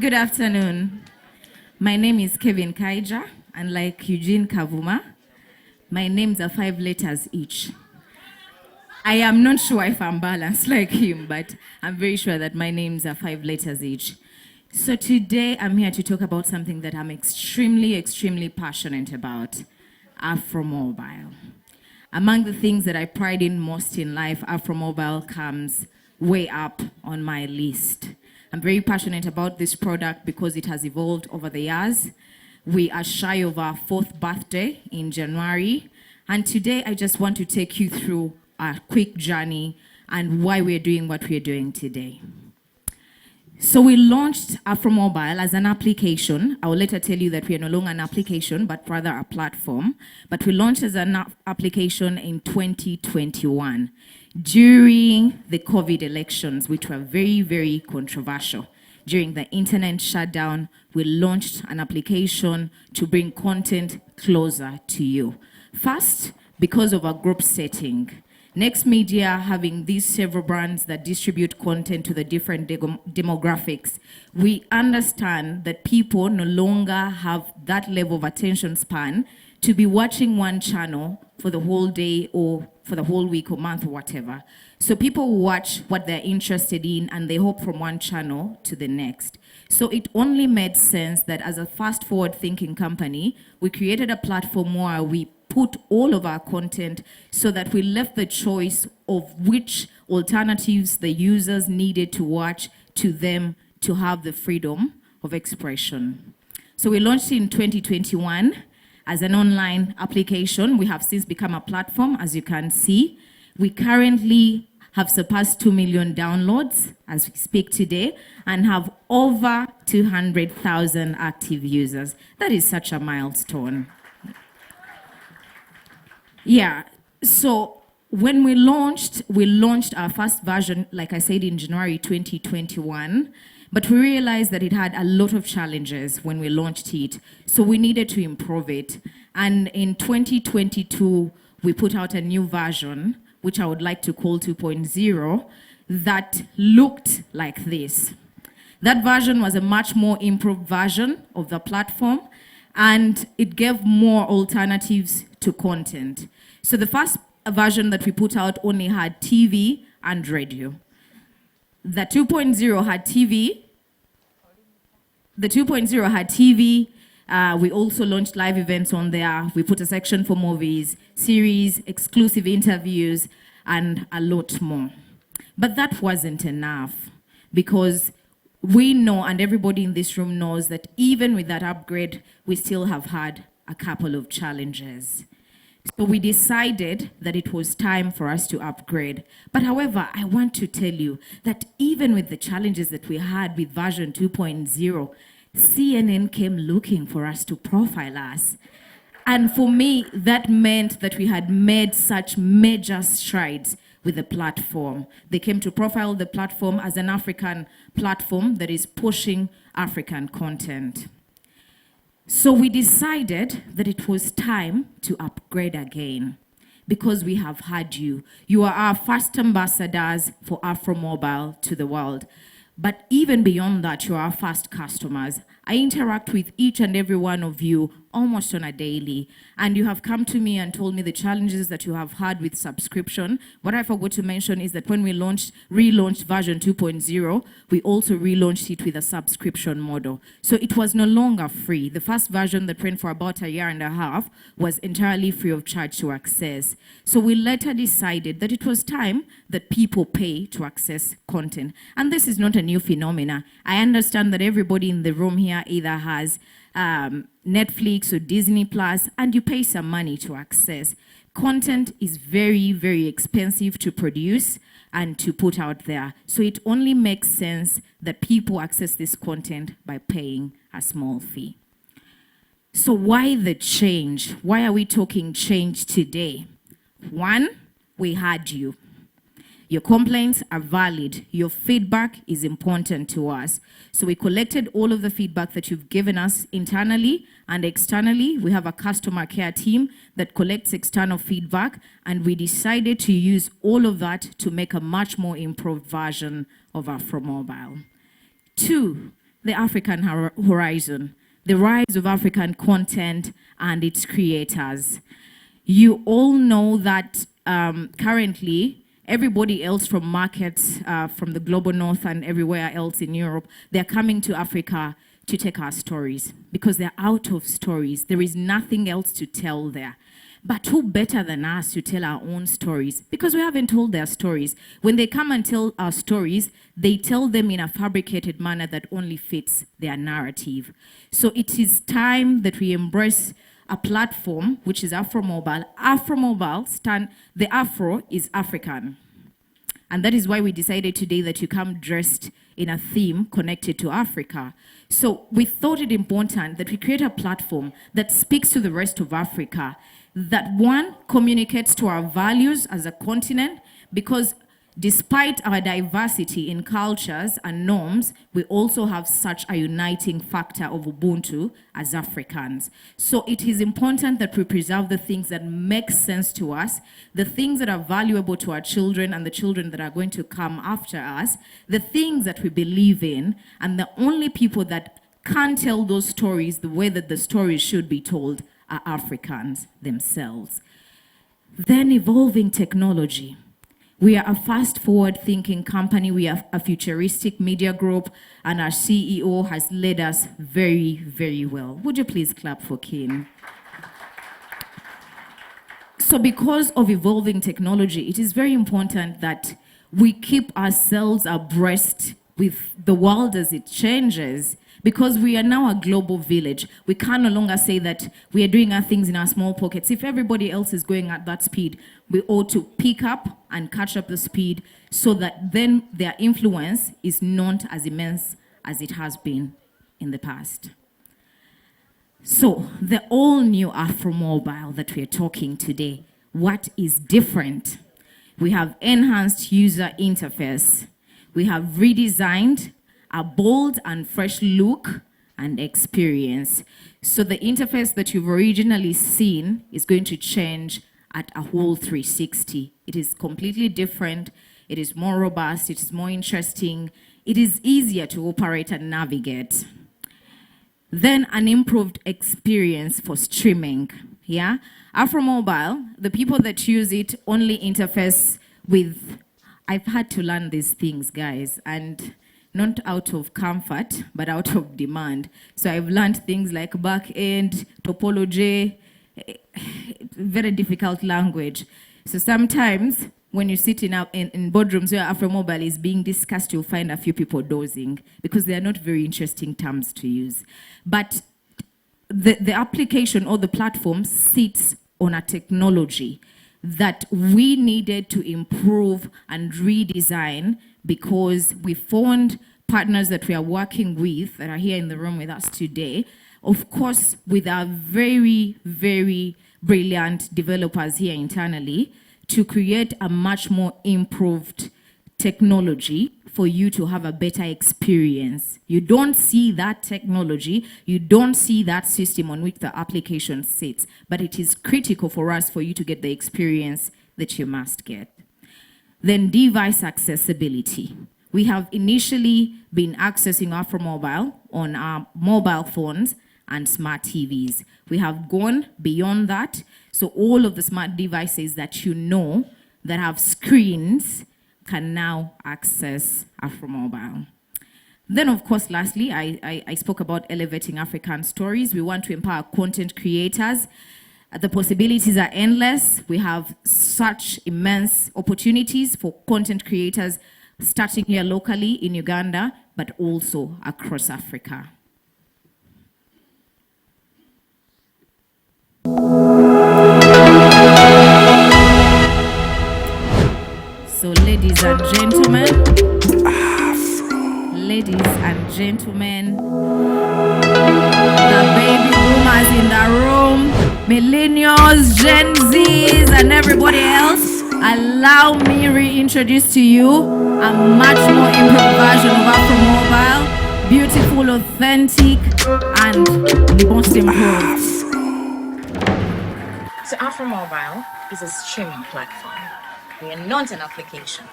Good afternoon. My name is Kaija, and like Eugene Kavuma, my names are 5 letters each. I am not sure if I'm balanced like him, but I'm very sure that my names are 5 letters each. So today I'm here to talk about something that I'm extremely passionate about, Afromobile. Among the things that I pride in most in life, Afromobile comes way up on my list. I'm very passionate about this product because it has evolved over the years. We are shy of our 4th birthday in January. And today I just want to take you through a quick journey and why we're doing what we're doing today. So we launched Afromobile as an application. I will later tell you that we are no longer an application, but rather a platform. But we launched as an application in 2021 during the COVID elections, which were very controversial. During the internet shutdown, we launched an application to bring content closer to you. First, because of our group setting. Next Media having these several brands that distribute content to the different demographics, we understand that people no longer have that level of attention span to be watching one channel for the whole day or for the whole week or month or whatever. So people watch what they're interested in and they hop from one channel to the next. So it only made sense that as a fast forward thinking company, we created a platform where we put all of our content so that we left the choice of which alternatives the users needed to watch to them to have the freedom of expression. So we launched in 2021 as an online application. We have since become a platform, as you can see. We currently have surpassed 2 million downloads as we speak today and have over 200,000 active users. That is such a milestone. Yeah, so when we launched our first version, like I said, in January 2021, but we realized that it had a lot of challenges when we launched it, so we needed to improve it. And in 2022, we put out a new version, which I would like to call 2.0, that looked like this. That version was a much more improved version of the platform, and it gave more alternatives to content. So the first version that we put out only had TV and radio. The 2.0 had TV. The 2.0 had TV. We also launched live events on there. We put a section for movies, series, exclusive interviews, and a lot more. But that wasn't enough because we know, and everybody in this room knows, that even with that upgrade, we still have had a couple of challenges. So we decided that it was time for us to upgrade. But however, I want to tell you that even with the challenges that we had with version 2.0, CNN came looking for us to profile us. And for me, that meant that we had made such major strides with the platform. They came to profile the platform as an African platform that is pushing African content. So we decided that it was time to upgrade again because we have had you. You are our first ambassadors for Afromobile to the world. But even beyond that, you are our first customers. I interact with each and every one of you almost on a daily, and you have come to me and told me the challenges that you have had with subscription. What I forgot to mention is that when we relaunched version 2.0, we also relaunched it with a subscription model. So it was no longer free. The first version that ran for about a year and a half was entirely free of charge to access. So we later decided that it was time that people pay to access content. And this is not a new phenomena. I understand that everybody in the room here either has Netflix or Disney Plus, and you pay some money to access. Content is very expensive to produce and to put out there. So it only makes sense that people access this content by paying a small fee. So why the change? Why are we talking change today? One, we had you. Your complaints are valid. Your feedback is important to us. So we collected all of the feedback that you've given us internally and externally. We have a customer care team that collects external feedback, and we decided to use all of that to make a much more improved version of Afromobile. Two, the African horizon, the rise of African content and its creators. You all know that currently, everybody else from markets from the global north and everywhere else in Europe, they're coming to Africa to take our stories because they're out of stories. There is nothing else to tell there. But who better than us to tell our own stories? Because we haven't told their stories. When they come and tell our stories, they tell them in a fabricated manner that only fits their narrative. So it is time that we embrace a platform, which is Afromobile. Afromobile, the Afro is African. And that is why we decided today that you come dressed in a theme connected to Africa. So we thought it important that we create a platform that speaks to the rest of Africa, that one, communicates to our values as a continent, because despite our diversity in cultures and norms, we also have such a uniting factor of Ubuntu as Africans. So it is important that we preserve the things that make sense to us, the things that are valuable to our children and the children that are going to come after us, the things that we believe in, and the only people that can tell those stories the way that the stories should be told are Africans themselves. Then evolving technology. We are a fast forward thinking company. We are a futuristic media group, and our CEO has led us very, very well. Would you please clap for Kim? So because of evolving technology, it is very important that we keep ourselves abreast with the world as it changes, because we are now a global village. We can no longer say that we are doing our things in our small pockets. If everybody else is going at that speed, we ought to pick up and catch up the speed so that then their influence is not as immense as it has been in the past. So the all-new Afromobile that we're talking today, what is different? We have enhanced user interface. We have redesigned a bold and fresh look and experience. So the interface that you've originally seen is going to change at a whole 360. It is completely different. It is more robust. It is more interesting. It is easier to operate and navigate. Then an improved experience for streaming. Yeah, Afromobile, the people that use it only interface with. I've had to learn these things, guys, and not out of comfort, but out of demand. So I've learned things like back-end, topology, very difficult language. So sometimes when you sit in boardrooms where Afromobile is being discussed, you'll find a few people dozing because they are not very interesting terms to use. But the application or the platform sits on a technology that we needed to improve and redesign, because we found partners that we are working with that are here in the room with us today, of course, with our very, very brilliant developers here internally, to create a much more improved technology for you to have a better experience. You don't see that technology, you don't see that system on which the application sits, but it is critical for us for you to get the experience that you must get. Then device accessibility. We have initially been accessing Afromobile on our mobile phones and smart TVs. We have gone beyond that. So all of the smart devices that you know that have screens can now access Afromobile. Then, of course, lastly, I spoke about elevating African stories. We want to empower content creators. The possibilities are endless. We have such immense opportunities for content creators, starting here locally in Uganda, but also across Africa. So, ladies and gentlemen, ladies and gentlemen, the baby boomers in the room, millennials, Gen Zs, and everybody else, allow me reintroduce to you a much more improved version of Afromobile, beautiful, authentic, and most improved. So Afromobile is a streaming platform. We are not an application.